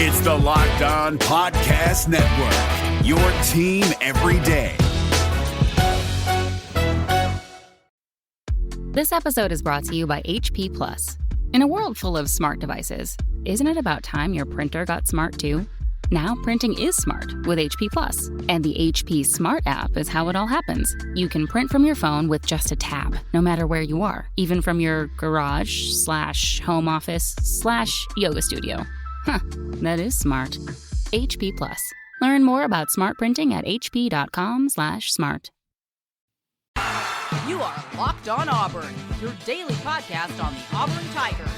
It's the Locked On Podcast Network, your team every day. This episode is brought to you by HP Plus. In a world full of smart devices, isn't it about time your printer got smart too? Now printing is smart with HP Plus, and the HP Smart app is how it all happens. You can print from your phone with just a tap, no matter where you are, even from your garage/home office/yoga studio. Huh, that is smart. HP Plus. Learn more about smart printing at hp.com/smart. You are Locked On Auburn, your daily podcast on the Auburn Tigers.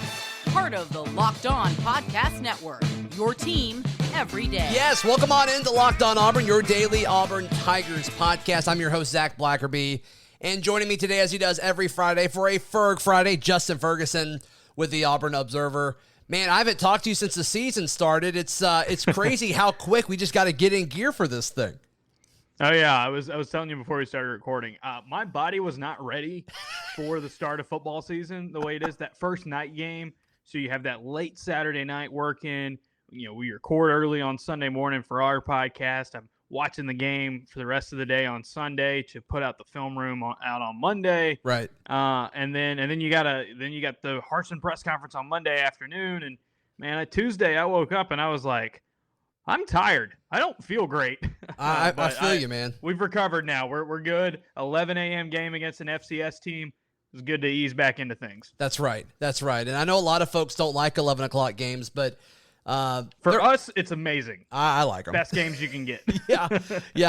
Part of the Locked On Podcast Network, your team every day. Yes, welcome on into Locked On Auburn, your daily Auburn Tigers podcast. I'm your host, Zach Blackerby, and joining me today, as he does every Friday for a Ferg Friday, Justin Ferguson with the Auburn Observer. Man, I haven't talked to you since the season started. It's crazy how quick we just got to get in gear for this thing. Oh yeah, I was telling you before we started recording. My body was not ready for the start of football season the way it is. That first night game, so you have that late Saturday night working. You know, we record early on Sunday morning for our podcast. I'm watching the game for the rest of the day on Sunday to put out the film room out on Monday. Right. And then you got the Harsin press conference on Monday afternoon. And man, on Tuesday I woke up and I was like, I'm tired. I don't feel great. I feel you, man. We've recovered now. We're good. 11 a.m. game against an FCS team. It's good to ease back into things. That's right. And I know a lot of folks don't like 11 o'clock games, but for us, it's amazing. I like them. Best games you can get. Yeah,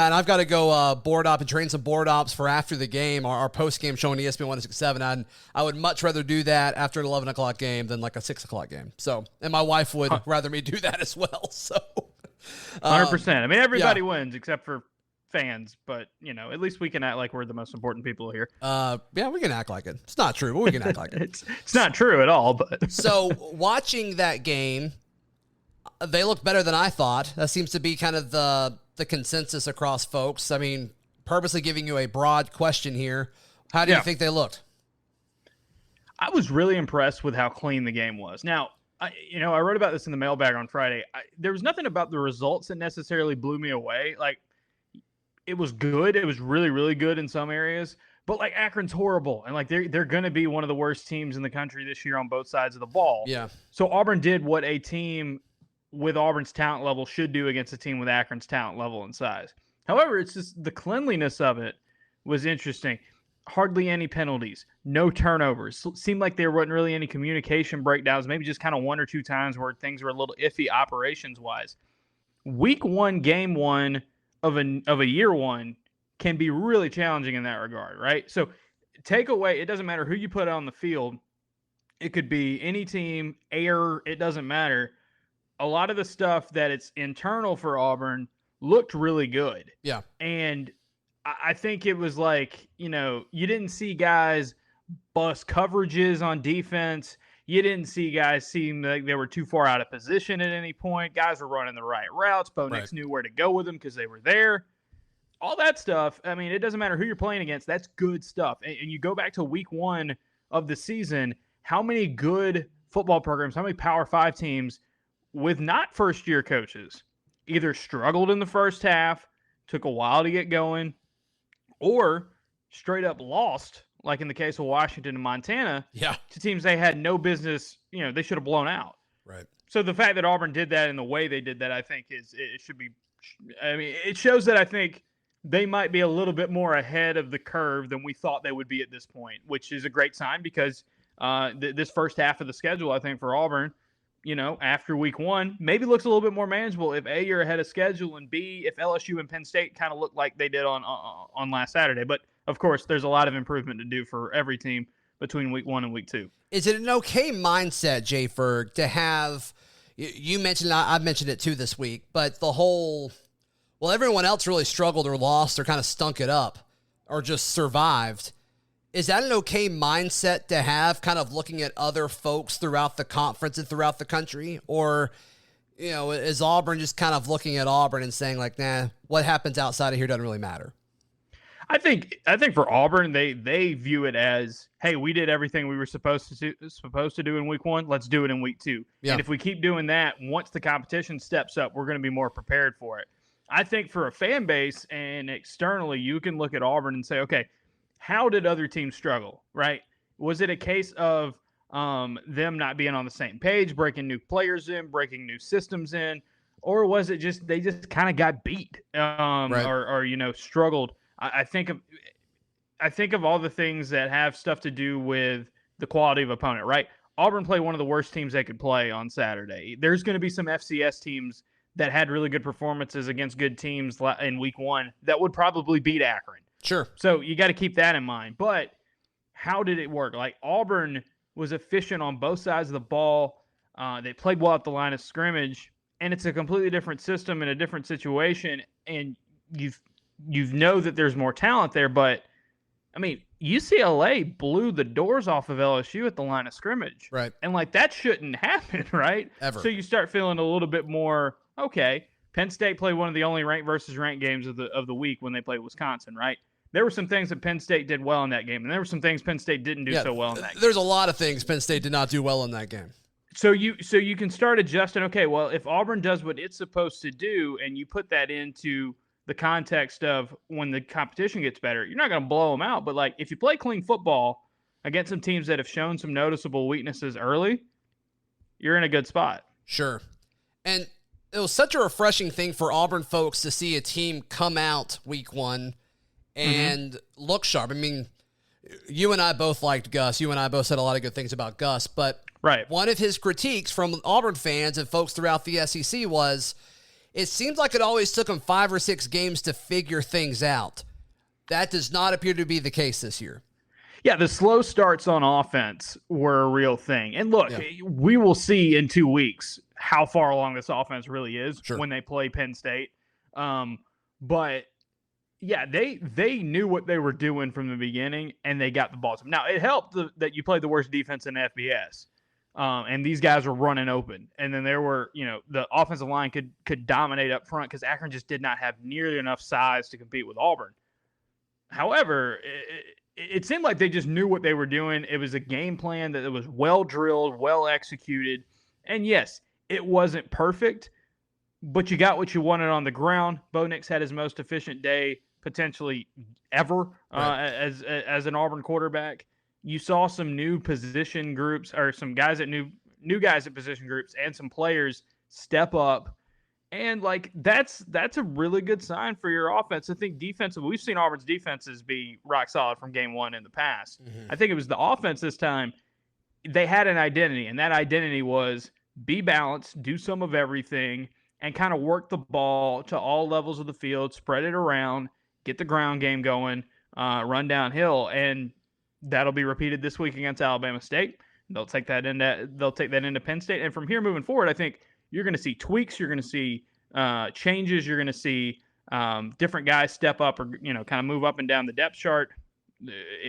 and I've got to go board op and train some board ops for after the game, our post-game show on ESPN 167. I would much rather do that after an 11 o'clock game than like a 6 o'clock game. So, and my wife would rather me do that as well. So, 100%. I mean, everybody wins except for fans, but you know, at least we can act like we're the most important people here. Yeah, we can act like it. It's not true, but we can act like it. It's not true at all. But so watching that game, they look better than I thought. That seems to be kind of the consensus across folks. I mean, purposely giving you a broad question here. How do you think they looked? I was really impressed with how clean the game was. Now, I wrote about this in the mailbag on Friday. There was nothing about the results that necessarily blew me away. Like, it was good. It was really, really good in some areas. But, like, Akron's horrible. And, like, they're going to be one of the worst teams in the country this year on both sides of the ball. Yeah. So Auburn did what a team with Auburn's talent level should do against a team with Akron's talent level and size. However, it's just the cleanliness of it was interesting. Hardly any penalties, no turnovers. Seemed like there wasn't really any communication breakdowns, maybe just kind of one or two times where things were a little iffy operations-wise. Week one, game one of a year one can be really challenging in that regard, right? So take away, it doesn't matter who you put on the field. It could be any team, air, it doesn't matter. A lot of the stuff that it's internal for Auburn looked really good. Yeah. And I think it was like, you didn't see guys bust coverages on defense. You didn't see guys seem like they were too far out of position at any point. Guys were running the right routes. Bo Nix knew where to go with them because they were there. All that stuff, I mean, it doesn't matter who you're playing against. That's good stuff. And you go back to week one of the season, how many good football programs, how many Power 5 teams with not first-year coaches either struggled in the first half, took a while to get going, or straight up lost, like in the case of Washington and Montana, to teams they had no business, they should have blown out. Right. So the fact that Auburn did that and the way they did that, I think it shows that I think they might be a little bit more ahead of the curve than we thought they would be at this point, which is a great sign because this first half of the schedule, I think, for Auburn, after week one, maybe looks a little bit more manageable if A, you're ahead of schedule, and B, if LSU and Penn State kind of look like they did on last Saturday. But, of course, there's a lot of improvement to do for every team between week one and week two. Is it an okay mindset, Jay Ferg, to have – you mentioned – I've mentioned it too this week, but the whole – well, everyone else really struggled or lost or kind of stunk it up or just survived. Is that an okay mindset to have, kind of looking at other folks throughout the conference and throughout the country? Or, is Auburn just kind of looking at Auburn and saying, like, nah, what happens outside of here doesn't really matter? I think for Auburn, they view it as, hey, we did everything we were supposed to do in week 1. Let's do it in week 2. Yeah. And if we keep doing that, once the competition steps up, we're going to be more prepared for it. I think for a fan base and externally, you can look at Auburn and say, okay, how did other teams struggle, right? Was it a case of them not being on the same page, breaking new players in, breaking new systems in, or was it just they just kind of got beat Right. or struggled? I think of all the things that have stuff to do with the quality of opponent, right? Auburn played one of the worst teams they could play on Saturday. There's going to be some FCS teams that had really good performances against good teams in week 1 that would probably beat Akron. Sure. So you got to keep that in mind. But how did it work? Like, Auburn was efficient on both sides of the ball. They played well at the line of scrimmage, and it's a completely different system in a different situation. And you know that there's more talent there, but I mean, UCLA blew the doors off of LSU at the line of scrimmage. Right. And like, that shouldn't happen, right? Ever. So you start feeling a little bit more, okay, Penn State played one of the only ranked versus ranked games of the week when they played Wisconsin, right? There were some things that Penn State did well in that game, and there were some things Penn State didn't do so well in that game. There's a lot of things Penn State did not do well in that game. So you can start adjusting, okay, well, if Auburn does what it's supposed to do and you put that into the context of when the competition gets better, you're not going to blow them out. But, like, if you play clean football against some teams that have shown some noticeable weaknesses early, you're in a good spot. Sure. And it was such a refreshing thing for Auburn folks to see a team come out week 1 and look sharp. I mean, you and I both liked Gus. You and I both said a lot of good things about Gus. But right. One of his critiques from Auburn fans and folks throughout the SEC was, it seems like it always took him 5 or 6 games to figure things out. That does not appear to be the case this year. Yeah, the slow starts on offense were a real thing. And look, we will see in 2 weeks how far along this offense really is when they play Penn State. But yeah, they knew what they were doing from the beginning, and they got the balls. Now, it helped that you played the worst defense in FBS. And these guys were running open. And then there were, the offensive line could dominate up front because Akron just did not have nearly enough size to compete with Auburn. However, it seemed like they just knew what they were doing. It was a game plan that was well drilled, well executed. And yes, it wasn't perfect, but you got what you wanted on the ground. Bo Nix had his most efficient day potentially ever as an Auburn quarterback. You saw some new position groups, or some guys at new guys at position groups, and some players step up. And like, that's a really good sign for your offense. I think defensively, we've seen Auburn's defenses be rock solid from game 1 in the past. I think it was the offense this time. They had an identity, and that identity was be balanced, do some of everything, and kind of work the ball to all levels of the field, spread it around, get the ground game going, run downhill. And that'll be repeated this week against Alabama State. They'll take that into Penn State. And from here moving forward, I think you're going to see tweaks. You're going to see changes. You're going to see different guys step up or, kind of move up and down the depth chart.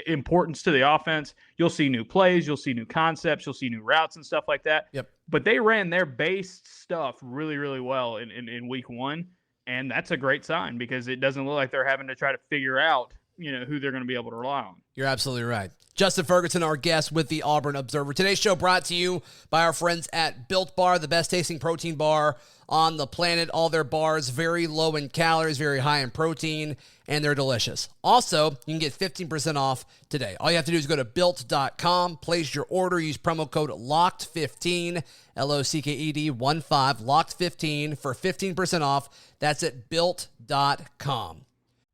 Importance to the offense. You'll see new plays. You'll see new concepts. You'll see new routes and stuff like that. Yep. But they ran their base stuff really, really well in week 1. And that's a great sign because it doesn't look like they're having to try to figure out who they're going to be able to rely on. You're absolutely right. Justin Ferguson, our guest with the Auburn Observer. Today's show brought to you by our friends at Built Bar, the best tasting protein bar on the planet. All their bars very low in calories, very high in protein, and they're delicious. Also, you can get 15% off today. All you have to do is go to built.com, place your order, use promo code LOCKED15, LOCKED15, LOCKED15 for 15% off. That's at built.com.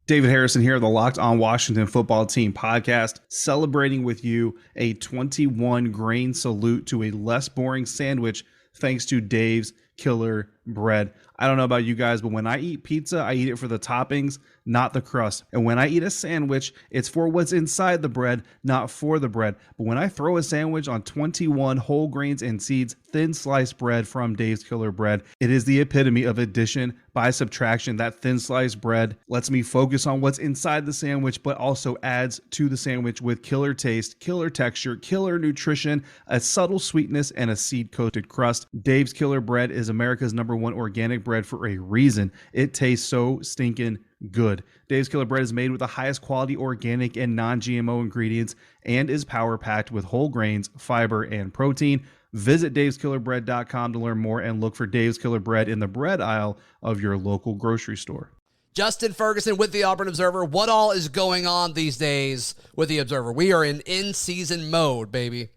David Harrison here, the Locked On Washington Football Team podcast, celebrating with you a 21 grain salute to a less boring sandwich thanks to Dave's Killer Bread. I don't know about you guys, but when I eat pizza, I eat it for the toppings, not the crust. And when I eat a sandwich, it's for what's inside the bread, not for the bread. But when I throw a sandwich on 21 whole grains and seeds, thin sliced bread from Dave's Killer Bread, it is the epitome of addition by subtraction. That thin sliced bread lets me focus on what's inside the sandwich, but also adds to the sandwich with killer taste, killer texture, killer nutrition, a subtle sweetness, and a seed-coated crust. Dave's Killer Bread is America's #1 organic bread for a reason. It tastes so stinking good. Dave's Killer Bread is made with the highest quality organic and non-GMO ingredients and is power-packed with whole grains, fiber, and protein. Visit daveskillerbread.com to learn more and look for Dave's Killer Bread in the bread aisle of your local grocery store. Justin Ferguson with the Auburn Observer. What all is going on these days with the Observer? We are in season mode, baby.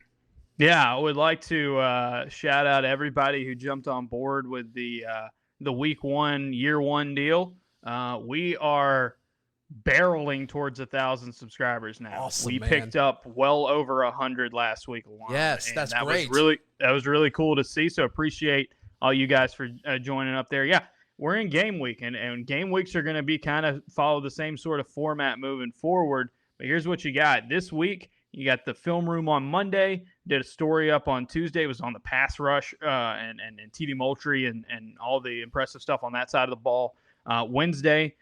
Yeah, I would like to shout out everybody who jumped on board with the week one, year one deal. We are barreling towards 1,000 subscribers now. Awesome, we man. picked up well over 100 last week alone. Yes, and that's that great. That was really cool to see. So appreciate all you guys for joining up there. Yeah, we're in game week, and game weeks are going to be kind of follow the same sort of format moving forward. But here's what you got this week. You got the film room on Monday. Did a story up on Tuesday. It was on the pass rush and TV Moultrie and all the impressive stuff on that side of the ball. Wednesday,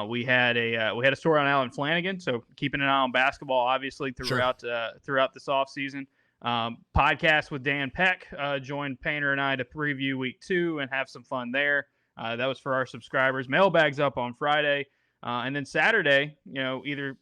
we had a story on Alan Flanagan. So keeping an eye on basketball, obviously throughout this offseason. Podcast with Dan Peck joined Painter and I to preview week 2 and have some fun there. That was for our subscribers. Mailbag's up on Friday, and then Saturday. Either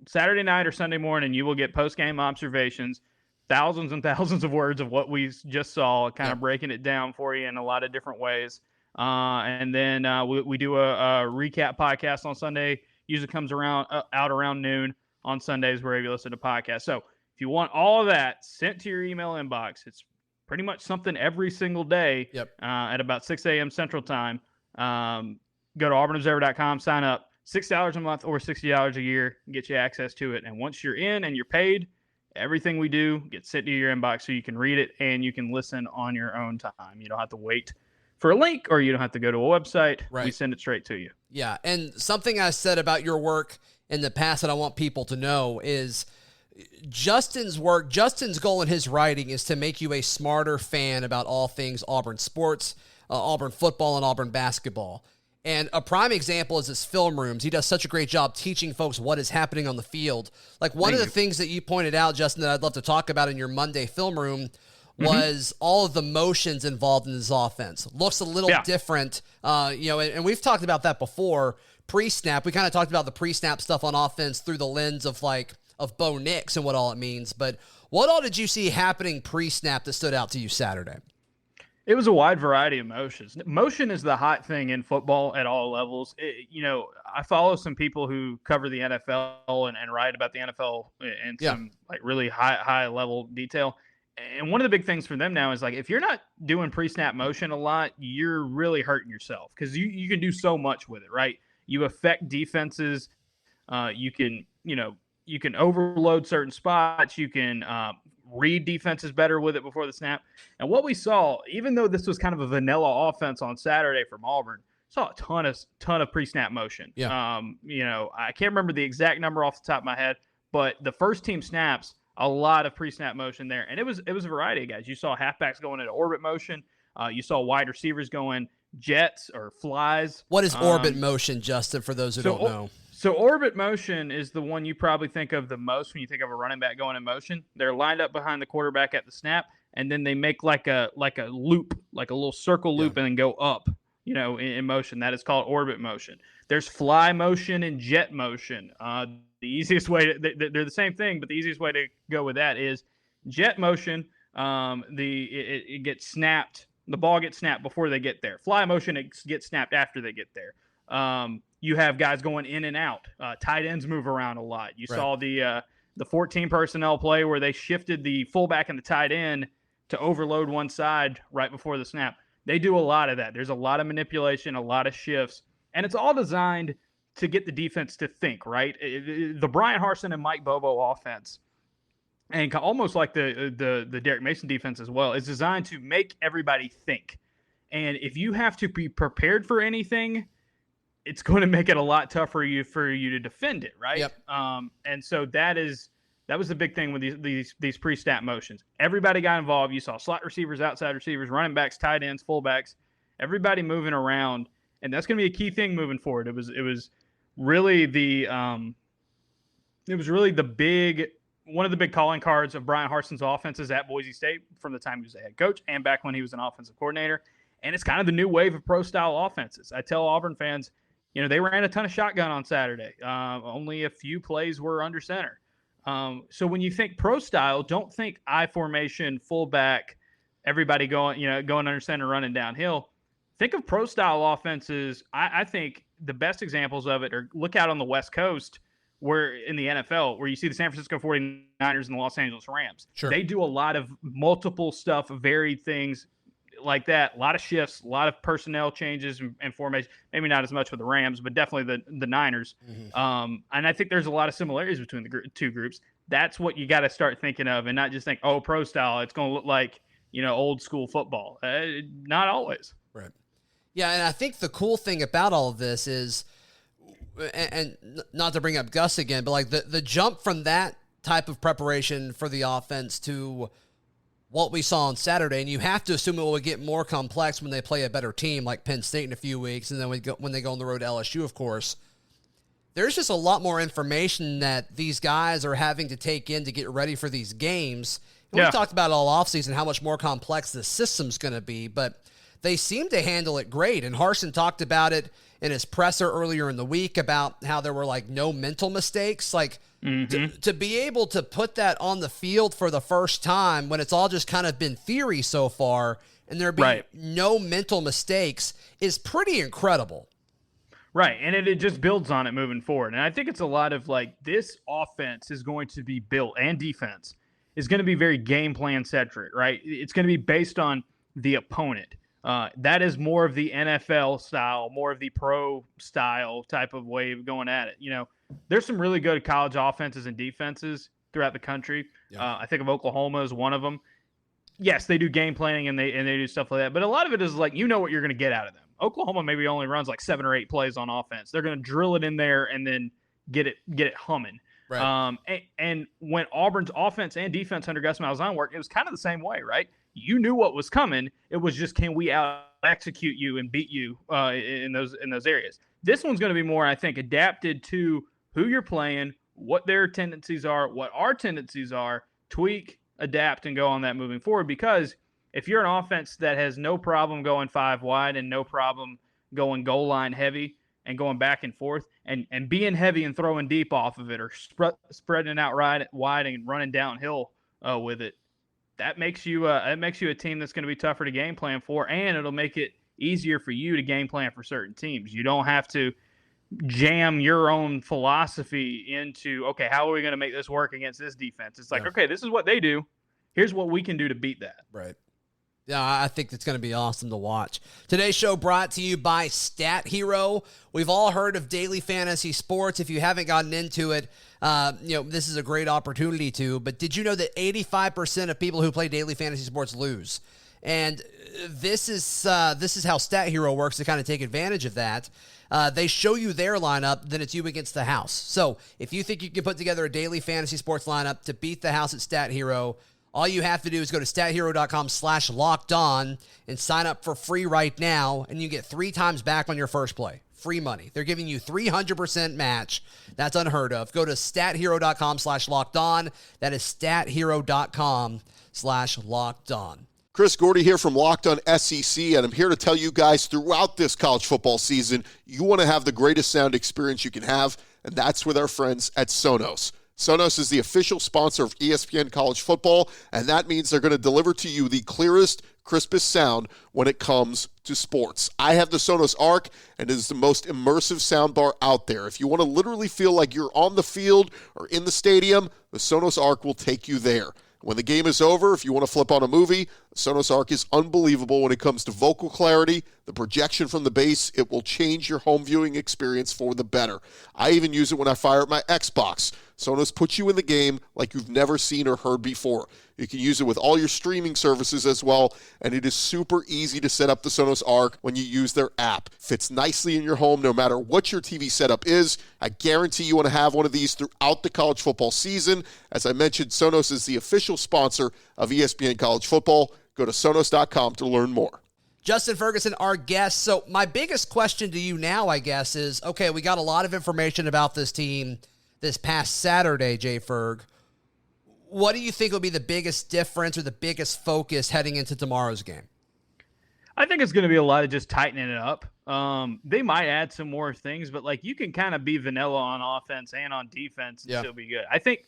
Saturday night or Sunday morning, you will get post-game observations, thousands and thousands of words of what we just saw, kind of breaking it down for you in a lot of different ways. And then we do a recap podcast on Sunday. Usually comes out around noon on Sundays wherever you listen to podcasts. So if you want all of that sent to your email inbox, it's pretty much something every single day at about 6 a.m. Central Time. Go to auburnobserver.com, sign up. $6 a month or $60 a year, get you access to it. And once you're in and you're paid, everything we do gets sent to your inbox so you can read it and you can listen on your own time. You don't have to wait for a link or you don't have to go to a website. Right. We send it straight to you. Yeah, and something I said about your work in the past that I want people to know is Justin's goal in his writing is to make you a smarter fan about all things Auburn sports, Auburn football, and Auburn basketball. And a prime example is his film rooms. He does such a great job teaching folks what is happening on the field. Like one of the things that you pointed out, Justin, that I'd love to talk about in your Monday film room was all of the motions involved in this offense. Looks a little different, and we've talked about that before. Pre-snap, we kind of talked about the pre-snap stuff on offense through the lens of Bo Nix and what all it means. But what all did you see happening pre-snap that stood out to you Saturday? It was a wide variety of motions. Motion is the hot thing in football at all levels. I follow some people who cover the NFL and write about the NFL in some really high level detail. And one of the big things for them now is if you're not doing pre-snap motion a lot, you're really hurting yourself because you can do so much with it, right? You affect defenses. You can overload certain spots. You can read defenses better with it before the snap. And what we saw, even though this was kind of a vanilla offense on Saturday from Auburn, saw a ton of pre-snap motion. Yeah. I can't remember the exact number off the top of my head, but the first team snaps, a lot of pre-snap motion there. And it was a variety of guys. You saw halfbacks going into orbit motion. You saw wide receivers going jets or flies. What is orbit motion, Justin, for those who don't know? So orbit motion is the one you probably think of the most when you think of a running back going in motion. They're lined up behind the quarterback at the snap, and then they make like a loop, like a little circle loop, and then go up, in motion. That is called orbit motion. There's fly motion and jet motion. The easiest way they're the same thing, but the easiest way to go with that is jet motion. It gets snapped. The ball gets snapped before they get there. Fly motion, it gets snapped after they get there. You have guys going in and out. Tight ends move around a lot. You saw the 14 personnel play where they shifted the fullback and the tight end to overload one side right before the snap. They do a lot of that. There's a lot of manipulation, a lot of shifts, and it's all designed to get the defense to think, right? The Brian Harsin and Mike Bobo offense, and almost like the Derek Mason defense as well, is designed to make everybody think. And if you have to be prepared for anything, it's going to make it a lot tougher for you to defend it, right? Yep. And so that was the big thing with these pre-snap motions. Everybody got involved. You saw slot receivers, outside receivers, running backs, tight ends, fullbacks, everybody moving around, and that's going to be a key thing moving forward. It was really one of the big calling cards of Brian Harsin's offenses at Boise State from the time he was a head coach and back when he was an offensive coordinator. And it's kind of the new wave of pro-style offenses. I tell Auburn fans, they ran a ton of shotgun on Saturday. Only a few plays were under center. So when you think pro style, don't think I formation, fullback, everybody going under center, running downhill. Think of pro style offenses. I think the best examples of it are look out on the West Coast, where in the NFL, where you see the San Francisco 49ers and the Los Angeles Rams. Sure. They do a lot of multiple stuff, varied things like that. A lot of shifts, a lot of personnel changes and formation. Maybe not as much with the Rams, but definitely the Niners. Mm-hmm. And I think there's a lot of similarities between the two groups. That's what you got to start thinking of, and not just think, oh, pro style, it's going to look like old school football. Not always. Right. Yeah, and I think the cool thing about all of this is, and not to bring up Gus again, but like the jump from that type of preparation for the offense to what we saw on Saturday, and you have to assume it will get more complex when they play a better team like Penn State in a few weeks, and then when they go on the road to LSU, of course. There's just a lot more information that these guys are having to take in to get ready for these games. And we talked about all offseason how much more complex the system's going to be, but they seem to handle it great. And Harsin talked about it in his presser earlier in the week about how there were like no mental mistakes. Like to be able to put that on the field for the first time when it's all just kind of been theory so far and there be no mental mistakes is pretty incredible. Right. And it just builds on it moving forward. And I think it's a lot of like this offense is going to be built, and defense is going to be very game plan centric, right? It's going to be based on the opponent. That is more of the NFL style, more of the pro style type of way of going at it. There's some really good college offenses and defenses throughout the country. Yeah. I think of Oklahoma as one of them. Yes, they do game planning and they do stuff like that, but a lot of it is like what you're going to get out of them. Oklahoma maybe only runs like 7 or 8 plays on offense. They're going to drill it in there and then get it humming. Right. And when Auburn's offense and defense under Gus Malzahn worked, it was kind of the same way, right? You knew what was coming. It was just, can we out execute you and beat you in those areas? This one's going to be more, I think, adapted to who you're playing, what their tendencies are, what our tendencies are, tweak, adapt, and go on that moving forward. Because if you're an offense that has no problem going 5 wide and no problem going goal line heavy and going back and forth and being heavy and throwing deep off of it, or spreading it out wide and running downhill with it, that makes you a team that's going to be tougher to game plan for, and it'll make it easier for you to game plan for certain teams. You don't have to jam your own philosophy into, okay, how are we going to make this work against this defense? It's like, okay, this is what they do. Here's what we can do to beat that. Right. Yeah, I think it's going to be awesome to watch. Today's show brought to you by Stat Hero. We've all heard of daily fantasy sports. If you haven't gotten into it, this is a great opportunity to. But did you know that 85% of people who play daily fantasy sports lose? And this is how Stat Hero works to kind of take advantage of that. They show you their lineup, then it's you against the house. So if you think you can put together a daily fantasy sports lineup to beat the house at Stat Hero, all you have to do is go to stathero.com/lockedon and sign up for free right now, and you get 3 times back on your first play. Free money. They're giving you 300% match. That's unheard of. Go to stathero.com/lockedon. That is stathero.com/lockedon. Chris Gordy here from Locked On SEC, and I'm here to tell you guys throughout this college football season, you want to have the greatest sound experience you can have, and that's with our friends at Sonos. Sonos is the official sponsor of ESPN College Football, and that means they're going to deliver to you the clearest, crispest sound when it comes to sports. I have the Sonos Arc, and it is the most immersive soundbar out there. If you want to literally feel like you're on the field or in the stadium, the Sonos Arc will take you there. When the game is over, if you want to flip on a movie, the Sonos Arc is unbelievable when it comes to vocal clarity, the projection from the bass. It will change your home viewing experience for the better. I even use it when I fire up my Xbox. Sonos puts you in the game like you've never seen or heard before. You can use it with all your streaming services as well, and it is super easy to set up the Sonos Arc when you use their app. Fits nicely in your home no matter what your TV setup is. I guarantee you want to have one of these throughout the college football season. As I mentioned, Sonos is the official sponsor of ESPN College Football. Go to Sonos.com to learn more. Justin Ferguson, our guest. So my biggest question to you now, I guess, is, okay, we got a lot of information about this team this past Saturday, Jay Ferg. What do you think will be the biggest difference or the biggest focus heading into tomorrow's game? I think it's going to be a lot of just tightening it up. They might add some more things, but like you can kind of be vanilla on offense and on defense and still be good. I think,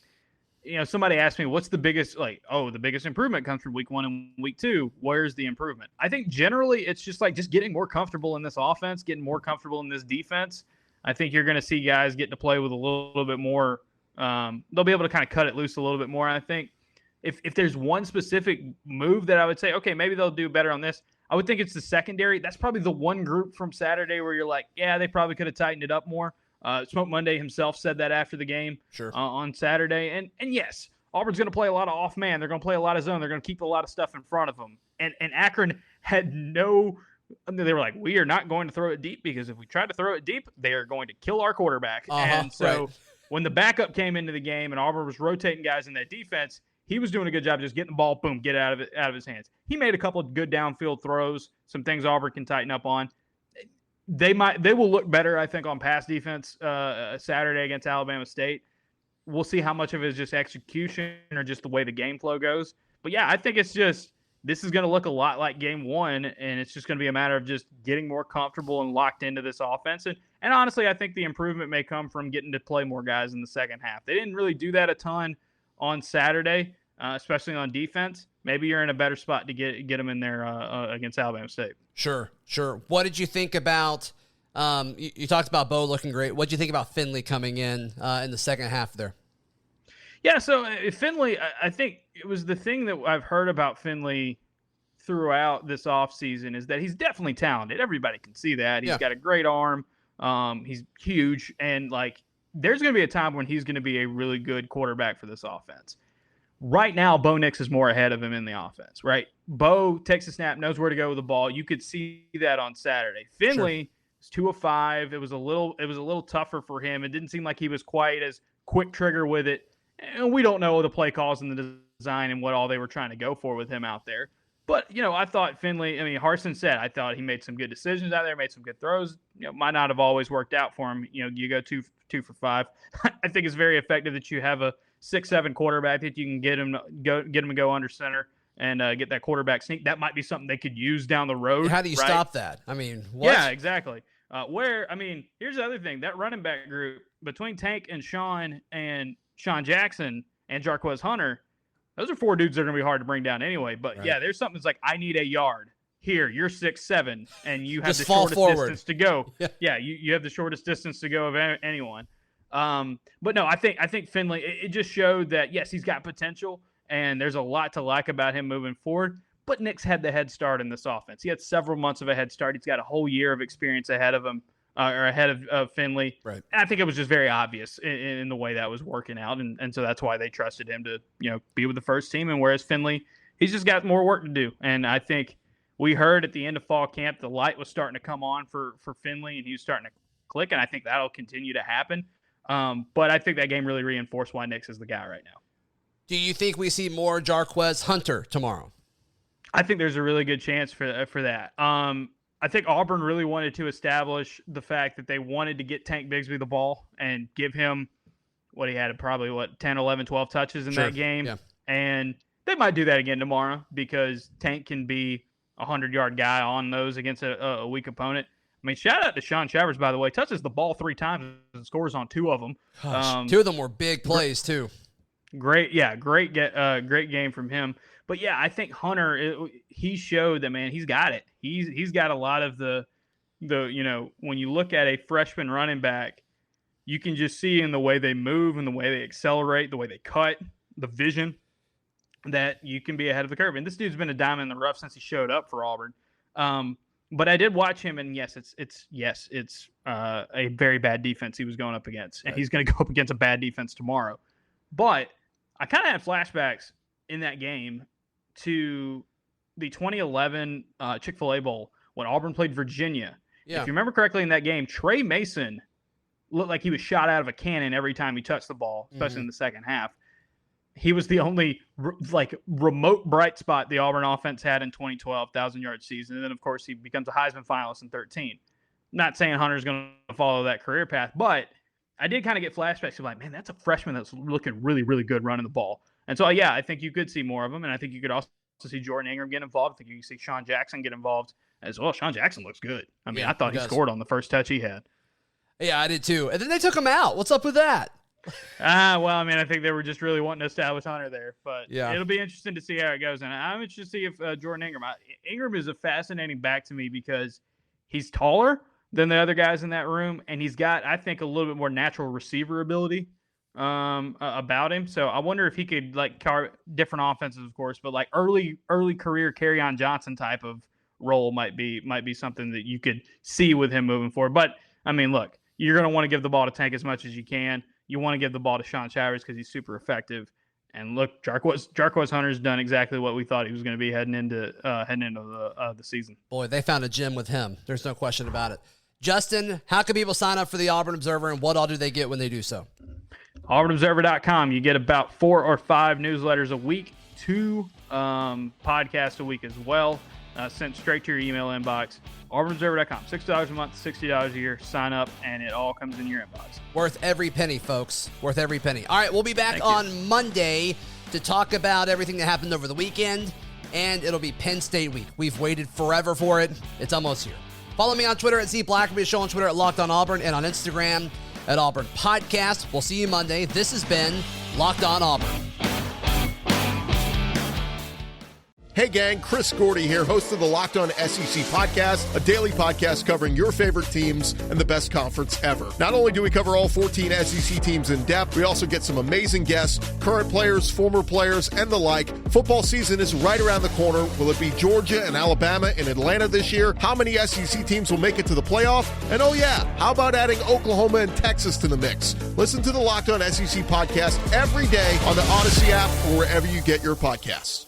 somebody asked me, what's the biggest, the biggest improvement comes from week 1 and week 2. Where's the improvement? I think generally it's just getting more comfortable in this offense, getting more comfortable in this defense. I think you're going to see guys getting to play with a little bit more. They'll be able to kind of cut it loose a little bit more. I think if there's one specific move that I would say, okay, maybe they'll do better on this, I would think it's the secondary. That's probably the one group from Saturday where you're like, yeah, they probably could have tightened it up more. Smoke Monday himself said that after the game on Saturday. And yes, Auburn's going to play a lot of off man. They're going to play a lot of zone. They're going to keep a lot of stuff in front of them. And Akron had they were like, we are not going to throw it deep because if we try to throw it deep, they are going to kill our quarterback. And so when the backup came into the game and Auburn was rotating guys in that defense, he was doing a good job just getting the ball, boom, get it out of his hands. He made a couple of good downfield throws, some things Auburn can tighten up on. They will look better, I think, on pass defense Saturday against Alabama State. We'll see how much of it is just execution or just the way the game flow goes. But yeah, I think this is going to look a lot like game 1, and it's just going to be a matter of just getting more comfortable and locked into this offense. And honestly, I think the improvement may come from getting to play more guys in the second half. They didn't really do that a ton on Saturday, especially on defense. Maybe you're in a better spot to get them in there against Alabama State. Sure. What did you think about you talked about Bo looking great. What did you think about Finley coming in the second half there? Yeah, so Finley, I think it was the thing that I've heard about Finley throughout this offseason is that he's definitely talented. Everybody can see that. He's got a great arm. He's huge. And, there's going to be a time when he's going to be a really good quarterback for this offense. Right now, Bo Nix is more ahead of him in the offense, right? Bo takes a snap, knows where to go with the ball. You could see that on Saturday. Finley is 2 of 5. It was a little tougher for him. It didn't seem like he was quite as quick trigger with it. And we don't know the play calls and the design and what all they were trying to go for with him out there. But, I thought Finley, Harsin said, I thought he made some good decisions out there, made some good throws. Might not have always worked out for him. You go 2 for 5. I think it's very effective that you have a 6'7" quarterback that you can get him to go under center and get that quarterback sneak. That might be something they could use down the road. How do you stop that? What? Yeah, exactly. Here's the other thing. That running back group between Tank and Sean Jackson and Jarquez Hunter, those are 4 dudes that are going to be hard to bring down anyway. But, yeah, there's something that's like, I need a yard. Here, you're 6'7", and you have the shortest distance to go. Yeah, you have the shortest distance to go of anyone. But no, I think Finley, it just showed that, yes, he's got potential, and there's a lot to like about him moving forward. But Nick's had the head start in this offense. He had several months of a head start. He's got a whole year of experience ahead of him, or ahead of Finley. Right. And I think it was just very obvious in the way that was working out. And so that's why they trusted him to, be with the first team. And whereas Finley, he's just got more work to do. And I think we heard at the end of fall camp, the light was starting to come on for Finley, and he was starting to click. And I think that'll continue to happen. But I think that game really reinforced why Nix is the guy right now. Do you think we see more Jarquez Hunter tomorrow? I think there's a really good chance for that. I think Auburn really wanted to establish the fact that they wanted to get Tank Bigsby the ball and give him what he had, probably 10, 11, 12 touches in that game. Yeah. And they might do that again tomorrow because Tank can be a 100-yard guy on those against a weak opponent. Shout out to Sean Chavers, by the way. Touches the ball 3 times and scores on 2 of them. 2 of them were big plays, too. Great game from him. But, yeah, I think Hunter, he showed that, man, he's got it. He's got a lot of the when you look at a freshman running back, you can just see in the way they move and the way they accelerate, the way they cut, the vision, that you can be ahead of the curve. And this dude's been a diamond in the rough since he showed up for Auburn. But I did watch him, and yes, it's a very bad defense he was going up against, and he's going to go up against a bad defense tomorrow. But I kind of had flashbacks in that game to the 2011 Chick-fil-A Bowl when Auburn played Virginia. Yeah. If you remember correctly in that game, Trey Mason looked like he was shot out of a cannon every time he touched the ball, especially in the second half. He was the only remote bright spot the Auburn offense had in 2012, 1,000-yard season. And then, of course, he becomes a Heisman finalist in 2013. Not saying Hunter's going to follow that career path, but I did kind of get flashbacks of that's a freshman that's looking really, really good running the ball. And so, yeah, I think you could see more of him, and I think you could also to see Jordan Ingram get involved. I think you can see Sean Jackson get involved as well. Sean Jackson looks good. I mean, I thought he scored on the first touch he had. Yeah, I did too. And then they took him out. What's up with that? Well, I mean, I think they were just really wanting to establish Hunter there. But yeah, it'll be interesting to see how it goes. And I'm interested to see if Jordan Ingram. Ingram is a fascinating back to me because he's taller than the other guys in that room, and he's got, I think, a little bit more natural receiver ability about him. So I wonder if he could carve different offenses, of course, but early career Kerryon Johnson type of role might be something that you could see with him moving forward. But I mean, look, you're going to want to give the ball to Tank as much as you can. You want to give the ball to Sean Showers because he's super effective. And look, Jarquez Hunter's done exactly what we thought he was going to be heading into the season. Boy, they found a gem with him. There's no question about it. Justin, how can people sign up for the Auburn Observer, and what all do they get when they do so? AuburnObserver.com. You get about 4 or 5 newsletters a week, 2 podcasts a week as well, sent straight to your email inbox. AuburnObserver.com. $6 a month, $60 a year. Sign up, and it all comes in your inbox. Worth every penny, folks. Worth every penny. All right, we'll be back on Monday to talk about everything that happened over the weekend, and it'll be Penn State week. We've waited forever for it. It's almost here. Follow me on Twitter at @ZBlackerby, show on Twitter at Locked on Auburn, and on Instagram at Auburn Podcast. We'll see you Monday. This has been Locked on Auburn. Hey gang, Chris Gordy here, host of the Locked On SEC podcast, a daily podcast covering your favorite teams and the best conference ever. Not only do we cover all 14 SEC teams in depth, we also get some amazing guests, current players, former players, and the like. Football season is right around the corner. Will it be Georgia and Alabama in Atlanta this year? How many SEC teams will make it to the playoff? And oh yeah, how about adding Oklahoma and Texas to the mix? Listen to the Locked On SEC podcast every day on the Odyssey app or wherever you get your podcasts.